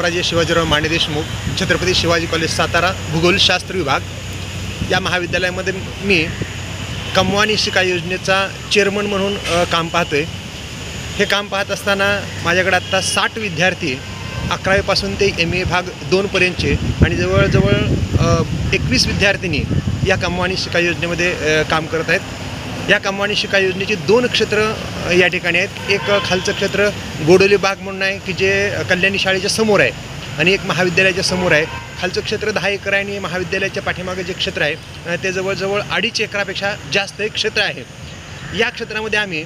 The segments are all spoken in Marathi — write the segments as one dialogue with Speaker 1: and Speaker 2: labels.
Speaker 1: राजे शिवाजीराव माने देशमुख, छत्रपती शिवाजी कॉलेज सातारा, भूगोलशास्त्र विभाग या महाविद्यालयामध्ये मी कमवानी शिका योजनेचा चेअरमन म्हणून काम पाहतोय। हे काम पाहत असताना माझ्याकडे आता 60 विद्यार्थी 11वी पासून ते MA भाग 2 पर्यंतचे आणि जवळजवळ 21 विद्यार्थिनी या कमवानी शिका योजनेमध्ये काम करत आहेत। या कमवानी शिका योजनेची 2 क्षेत्र या ठिकाणी आहेत। एक खालचं क्षेत्र गोडोली बाग म्हणून आहे की जे कल्याणी शाळेच्या समोर आहे आणि एक महाविद्यालयाच्या समोर आहे। खालचं क्षेत्र 10 एकर आहे आणि महाविद्यालयाच्या पाठीमागे जे क्षेत्र आहे ते जवळजवळ 2.5 एकरापेक्षा जास्त एक क्षेत्र आहे। या क्षेत्रामध्ये आम्ही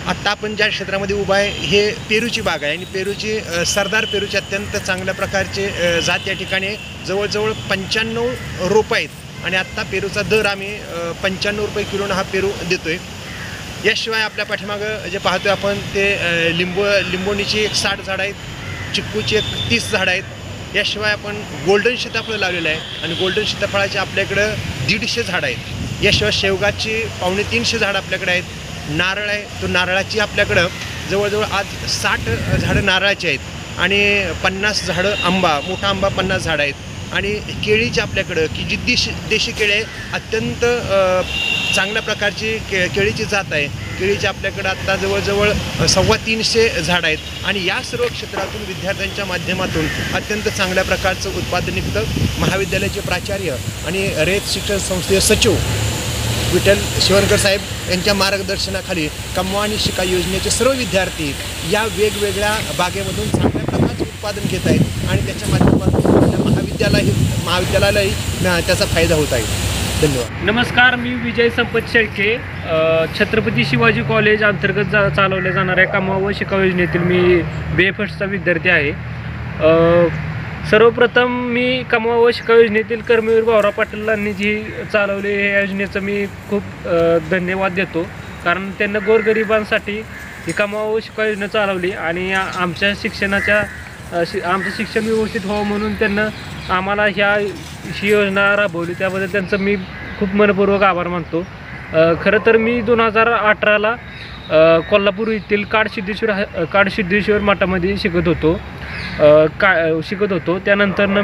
Speaker 1: आत्ता आपण ज्या क्षेत्रामध्ये उभा आहे हे पेरूची बाग आहे आणि पेरूची सरदार पेरूची अत्यंत चांगल्या प्रकारचे जात या ठिकाणी जवळजवळ 95 रोपं आहेत आणि आत्ता पेरूचा दर आम्ही 95 रुपये किलोनं हा पेरू देतोय। याशिवाय आपल्या पाठीमागं जे पाहतोय आपण ते लिंबोणीची 60 झाडं आहेत, चिक्कूची 30 झाडं आहेत। याशिवाय आपण गोल्डन सीताफळ लावलेलं आहे आणि गोल्डन सीताफळाचे आपल्याकडं 150 झाडं आहेत। याशिवाय शेवगाची 250 झाडं आपल्याकडे आहेत। नारळ आहे, तो नारळाची आपल्याकडं जवळजवळ आज 60 झाडं नारळाची आहेत आणि 50 झाडं आंबा, मोठा आंबा 50 झाडं आहेत आणि केळीची आपल्याकडं की जी देशी केळी आहे अत्यंत चांगल्या प्रकारची केळीची जात आहे। केळीची आपल्याकडं आत्ता जवळजवळ 350 झाडं आहेत आणि या सर्व क्षेत्रातून विद्यार्थ्यांच्या माध्यमातून अत्यंत चांगल्या प्रकारचं उत्पादन निघतं। महाविद्यालयाचे प्राचार्य आणि रयत शिक्षण संस्थेचे सचिव विठ्ठल शिवणकर साहेब यांच्या मार्गदर्शनाखाली कमवानी शिका योजनेचे सर्व विद्यार्थी या वेगवेगळ्या बागेमधून चांगल्या प्रकारचे उत्पादन घेत आहेत आणि त्याच्या माध्यमातून महाविद्यालयालाही त्याचा फायदा होत आहे। धन्यवाद।
Speaker 2: नमस्कार, मी विजय संपत शेळके, छत्रपती शिवाजी कॉलेज अंतर्गत चालवल्या जाणाऱ्या कमवा व शिका योजनेतील मी BA विद्यार्थी आहे। सर्वप्रथम मी कमवा व शिका योजनेतील कर्मवीर भाऊराव पाटीलांनी जी चालवली या योजनेचं मी खूप धन्यवाद देतो, कारण त्यांना गोरगरिबांसाठी ही कमवा व शिका योजना चालवली आणि आमच्या आमचं शिक्षण व्यवस्थित व्हावं म्हणून त्यांना आम्हाला ही योजना राबवली, त्याबद्दल त्यांचं मी खूप मनपूर्वक आभार मानतो। खरं तर मी 2018ला कोल्हापूर येथील काडसिद्धेश्वर मठामध्ये शिकत होतो। त्यानंतरनं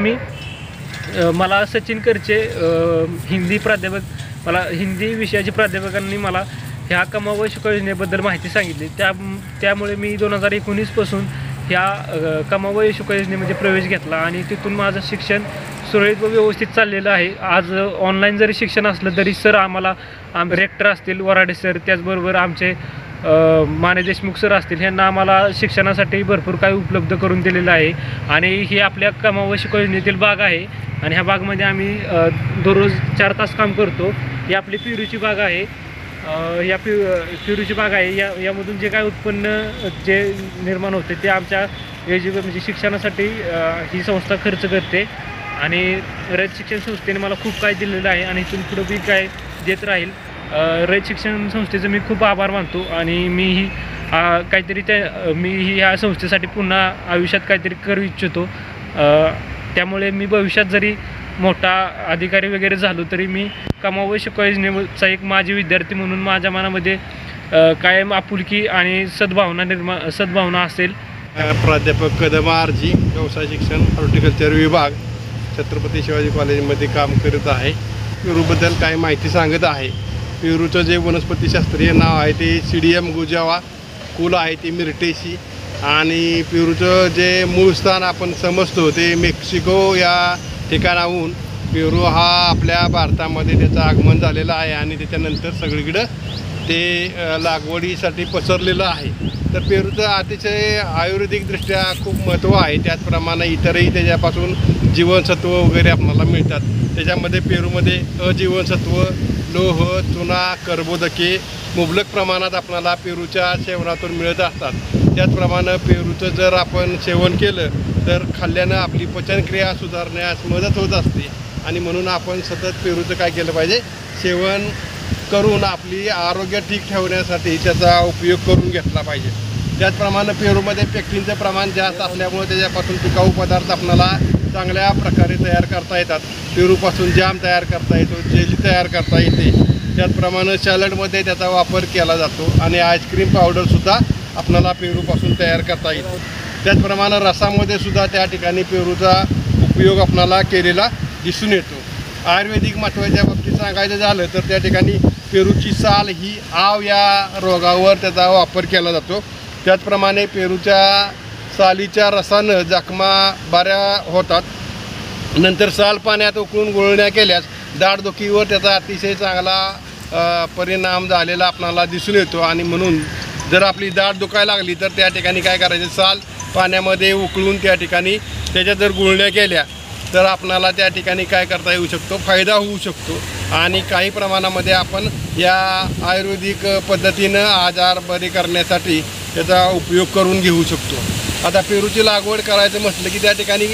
Speaker 2: मला सचिन करचे हिंदी विषयाचे प्राध्यापकांनी मला ह्या कमवा व शिका योजनेबद्दल माहिती सांगितली। त्यामुळे मी 2019 पासून ह्या कमवा व शिका योजनेमध्ये प्रवेश घेतला आणि तिथून माझं शिक्षण सुरळीत व व्यवस्थित चाललेलं आहे। आज ऑनलाईन जरी शिक्षण असलं तरी सर आम्हाला रेक्टर असतील वराडे सर, त्याचबरोबर आमचे माने देशमुख सर असतील, ह्यांना आम्हाला शिक्षणासाठी भरपूर काही उपलब्ध करून दिलेलं आहे। आणि ही आपल्या कमवा व शिका योजनेतील बाग आहे आणि ह्या बागमध्ये आम्ही दररोज 4 तास काम करतो। ही आपली पेरूची बाग आहे। या पेरूची बाग आहे, यामधून जे काय उत्पन्न जे निर्माण होते ते आमच्या म्हणजे शिक्षणासाठी ही संस्था खर्च करते आणि रयत शिक्षण संस्थेने मला खूप काय दिलेलं आहे आणि इथून पुढं बी काय देत राहील। रयत शिक्षण संस्थेचं मी खूप आभार मानतो आणि मी ह्या संस्थेसाठी पुन्हा आयुष्यात काहीतरी करू इच्छितो। त्यामुळे मी भविष्यात जरी मोठा अधिकारी वगैरे झालो तरी मी कमवा व शिका योजनेचा एक माजी विद्यार्थी म्हणून माझ्या मनामध्ये कायम आपुलकी आणि सद्भावना असेल।
Speaker 3: प्राध्यापक कदम आरजी, व्यवसाय शिक्षण हॉर्टिकल्चर विभाग, छत्रपती शिवाजी कॉलेजमध्ये काम करत आहे। पेरूबद्दल काही माहिती सांगत आहे. पेरूचं जे वनस्पतीशास्त्रीय नाव आहे ते सीडियम गुजावा, कुल आहे ती मिर्टेसी आणि पेरूचं जे मूळ स्थान आपण समजतो ते मेक्सिको या ठिकाणाहून पेरू हा आपल्या भारतामध्ये त्याचं आगमन झालेलं आहे आणि त्याच्यानंतर सगळीकडं ते लागवडीसाठी पसरलेलं आहे. तर पेरूचं अतिशय आयुर्वेदिकदृष्ट्या खूप महत्त्व आहे. त्याचप्रमाणे इतरही त्याच्यापासून जीवनसत्व वगैरे आपल्याला मिळतात. त्याच्यामध्ये पेरूमध्ये अजीवनसत्व, लोह, चुना, कर्बोदके मुबलक प्रमाणात आपल्याला पेरूच्या सेवनातून मिळत असतात. त्याचप्रमाणे पेरूचं जर आपण सेवन केलं तर खाल्ल्यानं आपली पचनक्रिया सुधारण्यास मदत होत असते आणि म्हणून आपण सतत पेरूचं काय केलं पाहिजे, सेवन करून आपली आरोग्य ठीक ठेवण्यासाठी त्याचा उपयोग करून घेतला पाहिजे. त्याचप्रमाणे पेरूमध्ये पेक्टिनचं प्रमाण जास्त असल्यामुळे त्याच्यापासून टिकाऊ पदार्थ आपल्याला चांगल्या प्रकारे तयार करता येतात. पेरूपासून जॅम तयार करता येतो, जेली तयार करता येते. त्याचप्रमाणे सॅलडमध्ये त्याचा वापर केला जातो आणि आईस्क्रीम पावडरसुद्धा आपल्याला पेरूपासून तयार करता येतो. त्याचप्रमाणे रसामध्ये सुद्धा त्या ठिकाणी पेरूचा उपयोग आपल्याला केलेला दिसून येतो. आयुर्वेदिक महत्त्वाच्या बाबतीत सांगायचं झालं तर त्या ठिकाणी पेरूची साल ही आव या रोगावर त्याचा वापर केला जातो. त्याचप्रमाणे पेरूच्या सालीच्या रसानं जखमा बऱ्या होतात. नंतर साल पाण्यात उकळून गुळण्या केल्यास दाढदुखीवर त्याचा अतिशय चांगला परिणाम झालेला आपल्याला दिसून येतो आणि म्हणून जर आपली दाढ दुखायला लागली तर त्या ठिकाणी काय करायचं, साल पाण्यामध्ये उकळून त्या ठिकाणी त्याच्या जर गुळण्या केल्या तर आपणाला त्या ठिकाणी काय करता येऊ शकतो, फायदा होऊ शकतो आणि काही प्रमाणामध्ये आपण या आयुर्वेदिक पद्धतीनं आजार बरे करण्यासाठी त्याचा उपयोग करून घेऊ शकतो. आता पेरूची लागवड करायचं म्हटलं की त्या ठिकाणी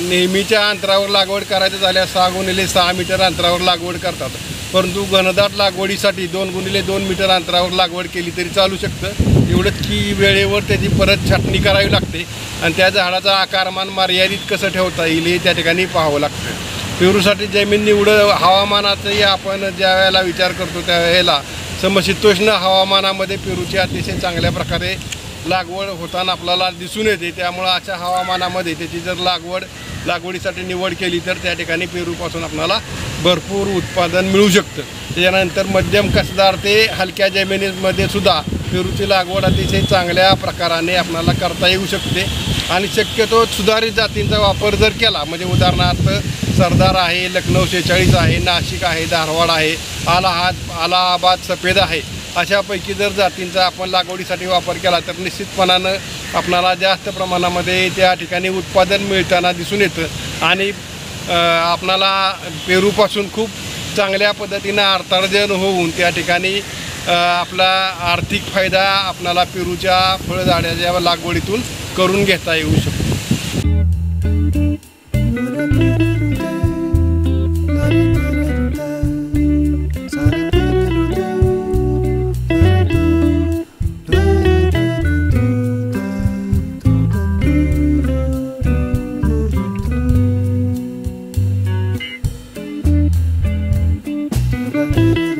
Speaker 3: नेहमीच्या अंतरावर लागवड करायचं झाल्यास 6x6 मीटर अंतरावर लागवड करतात. परंतु घनदाट लागवडीसाठी 2x2 मीटर अंतरावर लागवड केली तरी चालू शकतं. एवढंच की वेळेवर त्याची परत छाटणी करावी लागते आणि त्या झाडाचा आकारमान मर्यादित कसं ठेवता येईल हे त्या ठिकाणी पाहावं लागतं. पेरूसाठी जमीन निवड हवामानाचाही आपण ज्या वेळेला विचार करतो त्यावेळेला समशीतोष्ण हवामानामध्ये पेरूची अतिशय चांगल्या प्रकारे लागवड होताना आपल्याला दिसून येते. त्यामुळं अशा हवामानामध्ये त्याची जर लागवडीसाठी निवड केली तर त्या ठिकाणी पेरूपासून आपल्याला भरपूर उत्पादन मिळू शकतं. त्याच्यानंतर मध्यम कसदार ते हलक्या जमिनीमध्ये सुद्धा पेरूची लागवड अतिशय चांगल्या प्रकाराने आपल्याला करता येऊ शकते आणि शक्यतो सुधारित जातींचा वापर जर केला म्हणजे उदाहरणार्थ सरदार आहे, लखनौ 46 आहे, नाशिक आहे, धारवाड आहे, अलाहाबाद सफेद आहे, अशापैकी जर जातींचा आपण लागवडीसाठी वापर केला तर निश्चितपणानं आपल्याला जास्त प्रमाणामध्ये त्या ठिकाणी उत्पादन मिळताना दिसून येतं आणि आपणाला पेरूपासून खूप चांगल्या पद्धतीनं अर्थार्जन होऊन त्या ठिकाणी आपला आर्थिक फायदा आपणाला पेरूच्या फळझाडाच्या लागवडीतून करून घेता येऊ शकतो.
Speaker 4: Thank you.